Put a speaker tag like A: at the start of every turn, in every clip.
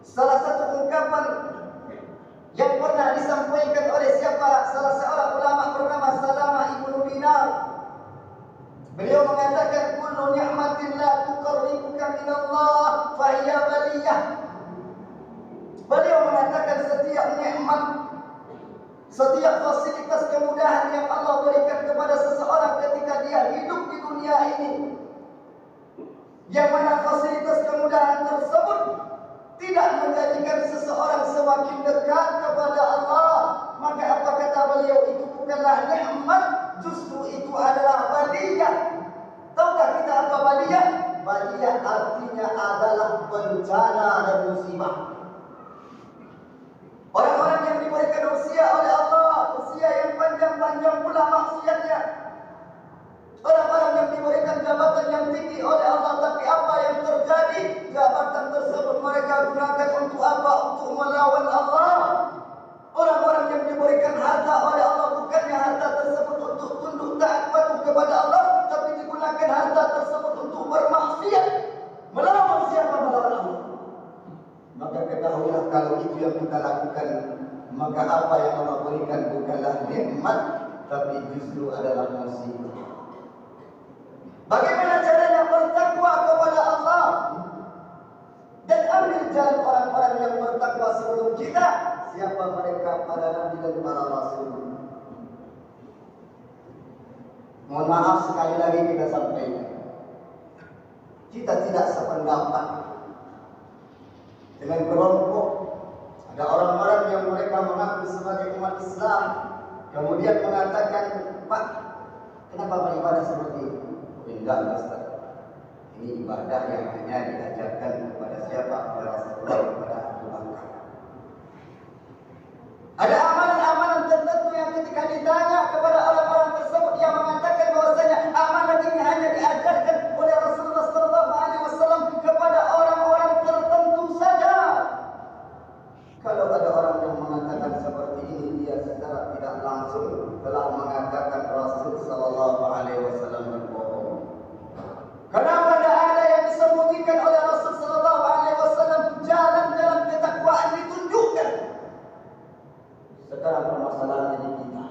A: Salah satu ungkapan yang pernah disampaikan oleh salah seorang ulama bernama Salamah Ibnu Dinar. Beliau mengatakan, kullu ni'matin la tuqarribuka minallah fahiya baliyah. Beliau mengatakan setiap nikmat, setiap fasilitas kemudahan yang Allah berikan kepada seseorang ketika dia hidup di dunia ini, yang mana fasilitas kemudahan tersebut tidak menjadikan seseorang semakin dekat kepada Allah, maka apa kata beliau, itu bukanlah nikmat, justru itu adalah baliyah. Tahukah kita apa baliyah? Baliyah artinya adalah bencana dan musibah. Orang-orang yang diberikan usia oleh Allah, usia yang panjang-panjang pula maksiatnya. Orang-orang yang diberikan jabatan yang tinggi oleh Allah, tapi apa yang terjadi? Jabatan tersebut mereka gunakan untuk apa? Untuk melawan Allah. Orang-orang yang diberikan harta oleh Allah, bukannya harta tersebut untuk tunduk taat patuh kepada Allah, tapi digunakan harta tersebut untuk bermaksiat, melawan siapa? Melawan Allah. Maka ketahuilah, kalau itu yang kita lakukan, maka apa yang Allah berikan bukanlah nikmat, tapi justru adalah musibah. Bagaimana caranya bertakwa kepada Allah dan ambil jalan orang-orang yang bertakwa sebelum kita? Siapa mereka? Para nabi dan para rasul. Mohon maaf sekali lagi kita sampaikan, kita tidak sependapat dengan kelompok. Ada orang-orang yang mereka mengaku sebagai umat Islam, kemudian mengatakan, Pak, kenapa beribadah seperti ini? Enggak, Ustaz. Ini ibadah yang hanya diajarkan kepada siapa? Kepada Rasulullah, kepada Abu Bakar. Ada amalan-amalan tertentu yang ketika ditanya kepada orang-orang tersebut, yang mengatakan bahwasanya amalan ini hanya diajarkan oleh Rasulullah SAW kepada orang-orang tertentu saja. Kalau ada orang yang mengatakan seperti ini, dia secara tidak langsung telah mengatakan Rasul SAW berbohong. Kenapa tidak ada yang disembunyikan oleh Rasul SAW? Jalan-jalan ketakwaan ditunjukkan. Sekarang permasalahannya di kita.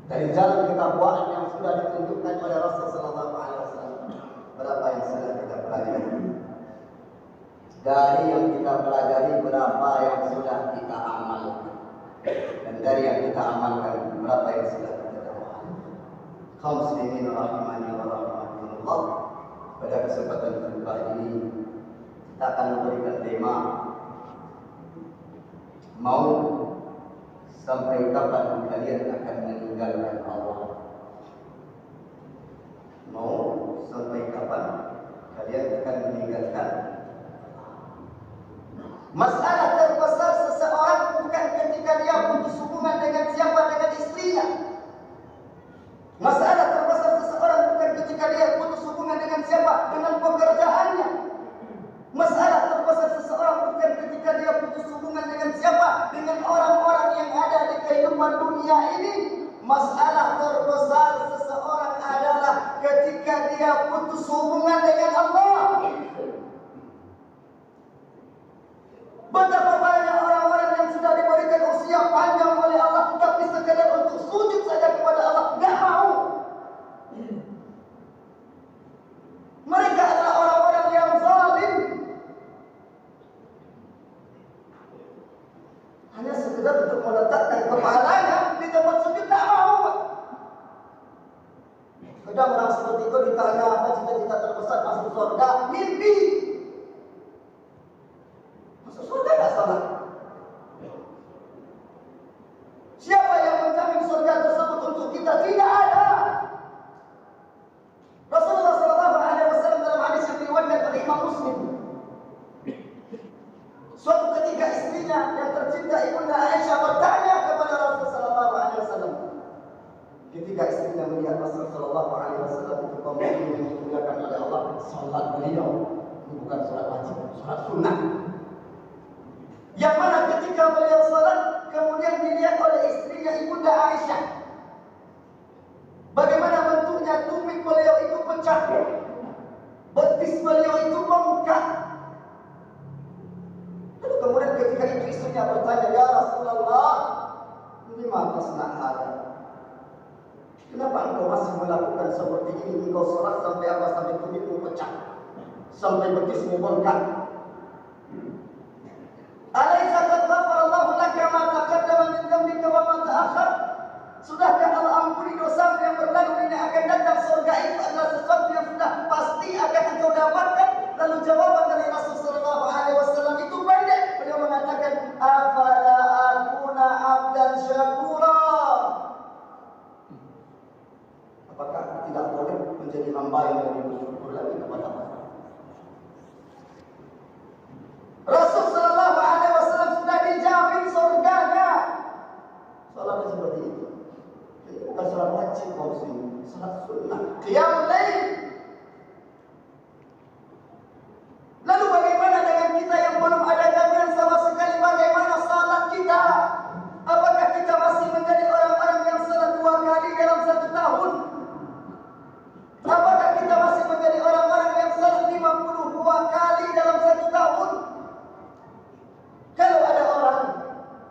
A: Dari jalan ketakwaan yang sudah ditunjukkan oleh Rasul SAW, berapa yang sudah kita pelajari? Dari yang kita pelajari, berapa yang sudah kita amalkan? Dan dari yang kita amalkan, berapa yang sudah kita dakwahkan? Kaum muslimin rahimani wa rahimakumullah, pada kesempatan khutbah ini kita akan memberikan tema, mau sampai kapan kalian akan meninggalkan Allah? Mau sampai kapan kalian akan meninggalkan? Masalah terbesar seseorang bukan ketika dia putus hubungan dengan siapa, dengan istrinya. Masalah terbesar seseorang bukan ketika dia putus hubungan dengan siapa, dengan pekerjaannya. Masalah terbesar seseorang bukan ketika dia putus hubungan dengan siapa, dengan orang-orang yang ada di kehidupan dunia ini. Masalah terbesar seseorang adalah ketika dia putus hubungan dengan Allah. Betapa banyak orang-orang yang sudah diberikan usia panjang oleh Allah, tapi sekadar untuk sujud saja kepada Allah tidak mau. Mereka adalah orang-orang yang zalim. Hanya sekedar untuk meletakkan kepalanya di tempat sujud tidak mau. Kadang orang seperti itu ditanya apa cita-cita terbesar masuk surga, mimpi. Masuk surga tidak salah. Siapa yang menjamin surga tersebut untuk kita? Tidak ada. Rasulullah SAW dalam hadis yang diriwayatkan oleh Imam Muslim, suatu ketika istrinya yang tercinta Ibunda Aisyah bertanya kepada Rasulullah SAW. Ketika istrinya melihat Rasulullah SAW itu kaum yang dimuliakan oleh Allah, salat beliau bukan salat wajib, salat sunnah. Yang mana ketika beliau salat, kemudian dilihat oleh istrinya Ibunda Aisyah, bagaimana bentuknya tumit beliau itu pecah, betis beliau itu bengkak, istrinya bertanya, "Ya Rasulullah, lima tasna hada? Kenapa engkau masih melakukan seperti ini? Engkau sholat sampai apa? Sampai tumitmu pecah, sampai betismu bengkak. Alaysa qad ghafara Allahu laka ma taqaddama min dhanbika wa ma ta'akhkhar? Sudahkah Allah ampuni dosamu yang berlalu dan yang akan datang? Surga itu adalah sesuatu yang sudah pasti akan engkau dapatkan." Lalu jawaban dari Rasul sallallahu alaihi wasallam itu pendek. Beliau mengatakan, "Afala akuna abdan syakura?" Apakah aku tidak boleh menjadi hamba yang lebih bersyukur lagi kepada Allah? Rasul sallallahu alaihi wasallam sudah dijamin surganya. Salatnya seperti itu. Ini bukan salat wajib kaum muslimin, salat sunnah, qiyamul lail. Lalu bagaimana dengan kita yang belum ada jaminan sama sekali? Bagaimana salat kita? Apakah kita masih menjadi orang-orang yang salat 2 kali dalam 1 tahun? Apakah kita masih menjadi orang-orang yang salat 52 kali dalam 1 tahun? Kalau ada orang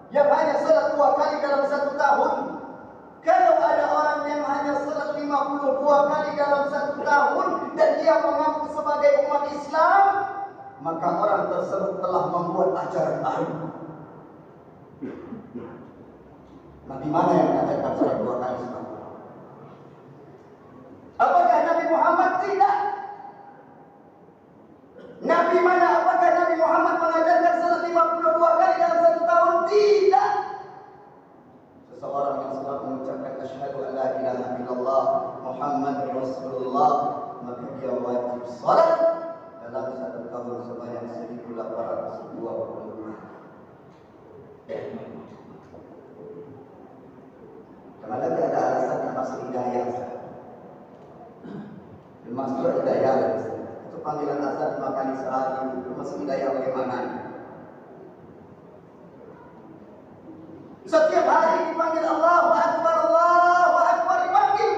A: yang hanya salat 2 kali dalam 1 tahun, kalau ada orang yang hanya salat 52 kali dalam 1 tahun dan dia mengaku sebagai umat Islam, maka orang tersebut telah membuat ajaran baru. Nabi mana yang mengajarkan salat 2 kali setahun? Apakah Nabi Muhammad? Tidak. Nabi mana? Apakah Nabi Muhammad mengajarkan salat 52 kali dalam 1 tahun? Tidak. Seseorang yang selalu mengucapkan asyhadu an la ilaha illallah Muhammadur Rasulullah, maka dia wajib salat dalam 1 tahun sebanyak 1820. Karena lagi ada alasan yang masuk hidayah. Masuk hidayah itu panggilan azan 5 kali sehari. Masuk hidayah bagaimana? Setiap hari dipanggil Allahu Akbar, Allahu Akbar, dipanggil.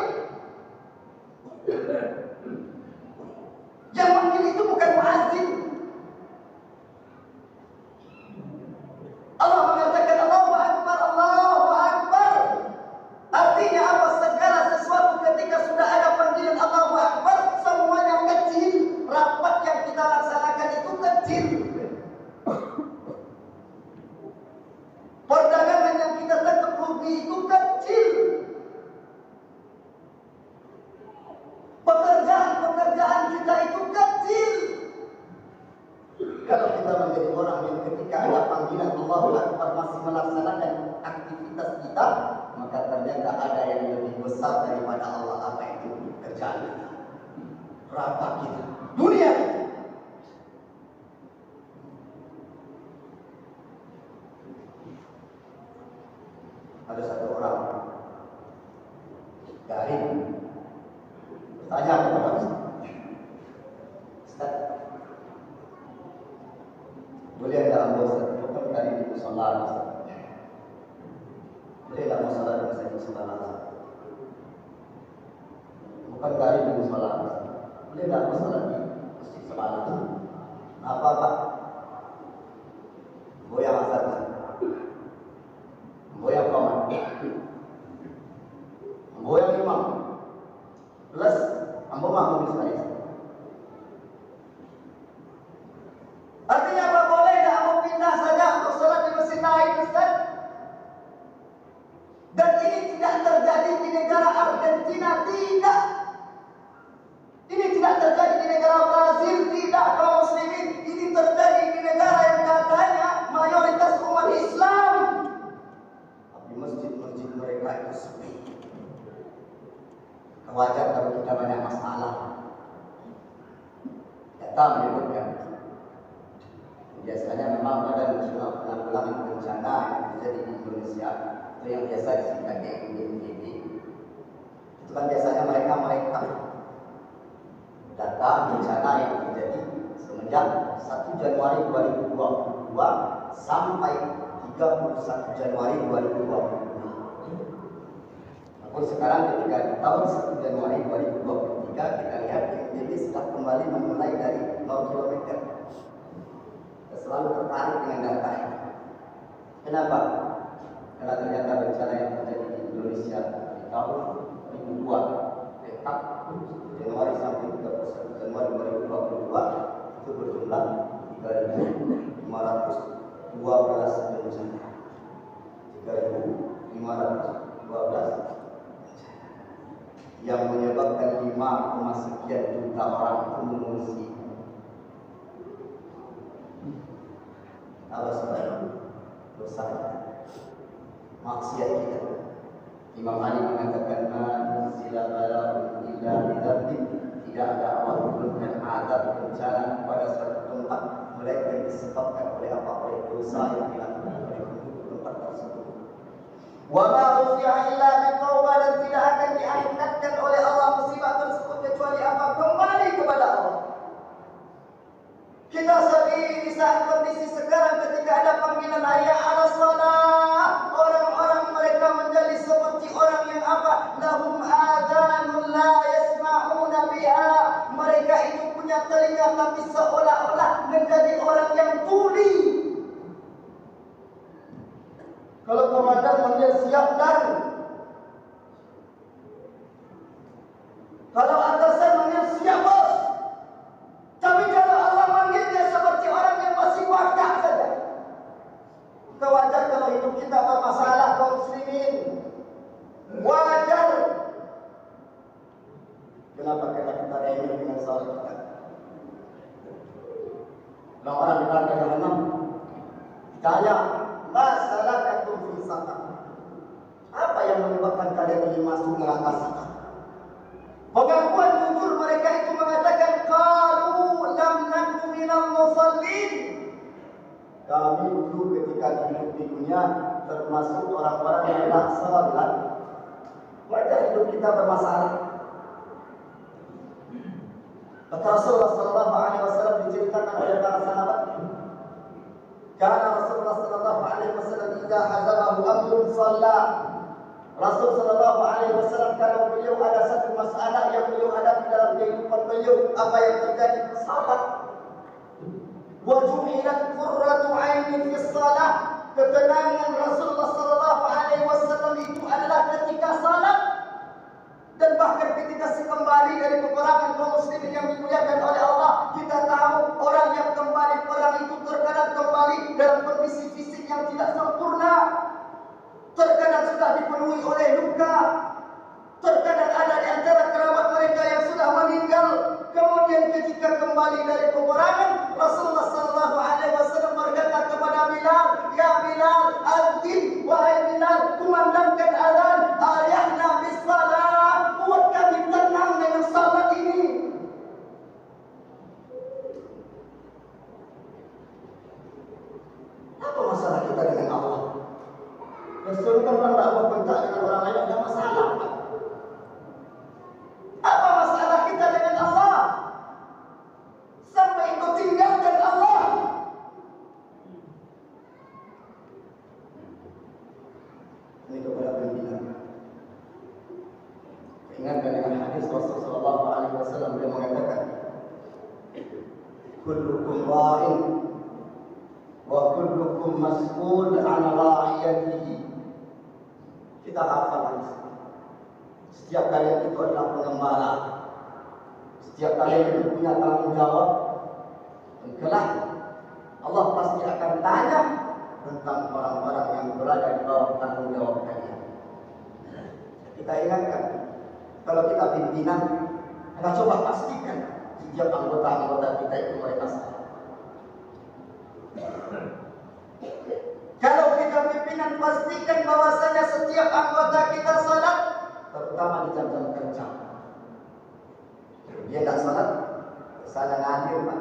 A: Yang panggil itu bukan muazzin. Allah mengatakan Allahu Akbar, Allahu Akbar. Artinya apa? Segala sesuatu ketika sudah ada panggilan Allahu Akbar, semuanya kecil. Rapat yang kita laksanakan itu kecil. Perdagangan yang kita tetap rugi itu kecil. Pekerjaan kita itu kecil. Kalau kita menjadi orang yang ketika ada panggilan Allahu Akbar masih melaksanakan aktivitas kita, maka ternyata ada yang lebih besar daripada Allah. Apa itu? Kerjaan kita, rapat kita, dunia kita. Ada satu orang garing bertanya kepada Ustaz, boleh enggak Ustaz, bukan tadi di musola Ustaz, boleh enggak musola di musola Ustaz, bukan garing di musola Ustaz, boleh enggak musola di masjid semalam Ustaz? Apa Pak? Goyang Ustaz, goyang kawan, goyang imam, plus ambo makmum sekali. Artinya apa? Boleh tak ambo pindah saja untuk salat di masjid lain Ustaz? Dan ini tidak terjadi di negara Argentina, tidak. Ini tidak terjadi di negara Brazil, tidak kaum muslimin. Ini terjadi di negara yang katanya mayoritas umat Islam. Masjid-masjid mereka itu sepi. Wajar kalau kita banyak masalah. Data menyebutkan biasanya memang ada nasional penanggulangan bencana yang terjadi di Indonesia, itu yang biasa disingkat BNPB. Itu kan biasanya mereka data bencana yang terjadi semenjak 1 Januari 2022 sampai 31 Januari 2022. Namun sekarang ketika di tahun 1 Januari 2023 kita lihat BNPB sudah kembali memulai dari 0 km. Kita selalu tertarik dengan data ini. Kenapa? Karena ternyata bencana yang terjadi di Indonesia di tahun 2002 tetap Januari sampai 31 Januari 2022 itu berjumlah 3.512 bencana. 3.512 yang menyebabkan 5, sekian juta orang itu mengungsi. Apa sebabnya? Dosa, maksiat kita. Imam Ali mengatakan sila bala'un illa bidambin, tidak ada Allah menurunkan azab bencana pada suatu tempat melainkan disebabkan oleh apa? Oleh dosa yang dilakukan oleh penduduk tempat tersebut. Wa ma rufi'a illa bitawbah, dan tidak akan diangkatkan oleh Allah musibah tersebut kecuali apa? Kembali kepada Allah. Kita sedih di saat kondisi sekarang ketika ada panggilan hayya 'alas shalah, orang-orang mereka menjadi seperti orang yang apa? Lahum adhanun la yasma'una biha. Mereka itu punya telinga tapi seolah-olah menjadi orang yang tuli. Kalau komandan manggil siap dan, kalau atasan manggil siap bos. Tapi kalau Allah manggil dia seperti orang yang masih wadah saja. Wajar kalau hidup kita bermasalah, kaum muslimin. Wajar. Kenapa kita remeh dengan salah kita? Kalau orang bilang ke jahannam, ditanya, masalah katum fi saqar. Apa yang menyebabkan kalian ini masuk neraka saqar? Pengakuan jujur mereka itu mengatakan, qalu lam naku minal musallin. Kami dulu ketika hidup di dunia termasuk orang-orang yang tidak salat. Wajar hidup kita bermasalah. Kata Rasulullah sallallahu alaihi wasallam diceritakan oleh para sahabat, karena Rasulullah sallallahu alaihi wasallam idza hazabahu amrun shalla. Rasul sallallahu alaihi wasallam kalau beliau ada satu masalah yang beliau hadapi dalam kehidupan beliau, apa yang terjadi? Salat. Wa ju'ilat qurratu 'aini fi shalah. Ketenangan Rasulullah sallallahu alaihi wasallam itu adalah ketika salat. Dan bahkan ketika kembali dari peperangan kaum muslimin yang dimuliakan oleh Allah, kita tahu orang yang kembali perang itu terkadang kembali dalam kondisi fisik yang tidak sempurna. Terkadang sudah dipenuhi oleh luka. Terkadang ada di antara kerabat mereka yang sudah meninggal. Kemudian ketika kembali dari peperangan, Rasulullah sallallahu alaihi wasallam berkata kepada Bilal, "Ya Bilal, adzin, wahai Bilal, kumandangkan azan, arihna bis salat, buat kami tenang dengan salat ini." Apa masalah kita dengan Allah? Kesulitan orang dakwah bentak dengan orang lain ada masalah. Apa masalah kita dengan Allah? Sampai engkau tinggalkan Allah. Ini kepada pimpinan. Ingatkan dengan hadis Rasulullah sallallahu alaihi wasallam, beliau mengatakan, kullukum ra'in wa kullukum mas'ul 'an ra'iyatihi. Kita hafal hadis. Setiap kalian itu adalah pengembala. Setiap kalian itu punya tanggung jawab. Dan kelak Allah pasti akan tanya tentang orang-orang yang berada di bawah tanggung jawab kalian. Kita ingatkan, kalau kita pimpinan, kita coba pastikan setiap anggota-anggota kita itu mereka salah. Kalau kita pimpinan, pastikan bahwasanya setiap anggota kita salat, terutama di jam-jam kerja. Dia tidak salat, saya ngadir Pak.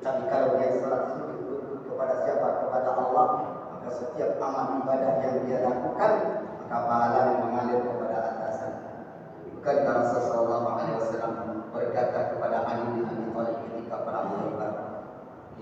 A: Tapi kalau dia salat sujud kepada siapa? Kepada Allah, maka setiap amal ibadah yang dia lakukan, maka pahalanya mengalir kepada atasan. Bukan Rasulullah sallallahu alaihi wasallam berkata kepada Ali bin Abi Thalib ketika perang Khaibar,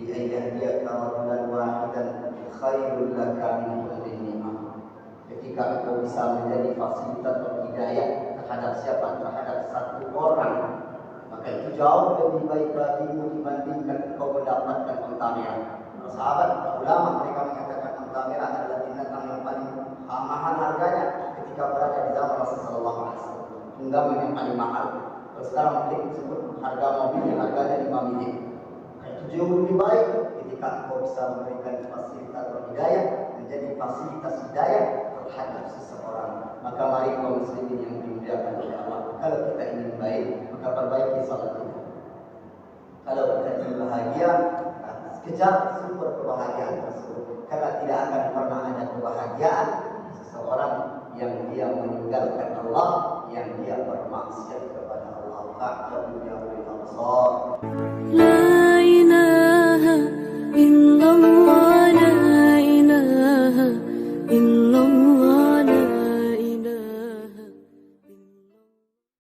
A: "Li ayyahdiyaka rajulan wahidan khairul laka min humrin ni'am." Ketika engkau bisa menjadi fasilitator hidayah terhadap siapa? Terhadap satu orang, maka itu jauh lebih baik bagimu dibandingkan engkau mendapatkan unta merah. Sahabat, ulama mereka mengatakan unta kamera adalah binatang yang paling mahal harganya ketika berada di zaman Rasulullah SAW. Tunggangan yang paling mahal. Kalau sekarang mungkin disebut harga mobil yang harganya 5 miliar. Itu jauh lebih baik ketika engkau bisa memberikan fasilitas hidayah, menjadi fasilitas hidayah terhadap seseorang. Maka mari kaum muslimin yang dimuliakan oleh Allah, kalau kita ingin baik, maka perbaiki salat kita. Kalau kita ingin bahagia, kejar sumber kebahagiaan tersebut. Karena tidak akan pernah ada kebahagiaan seseorang yang dia meninggalkan Allah, yang dia bermaksiat kepada Allah. Ta'ala ya Allah.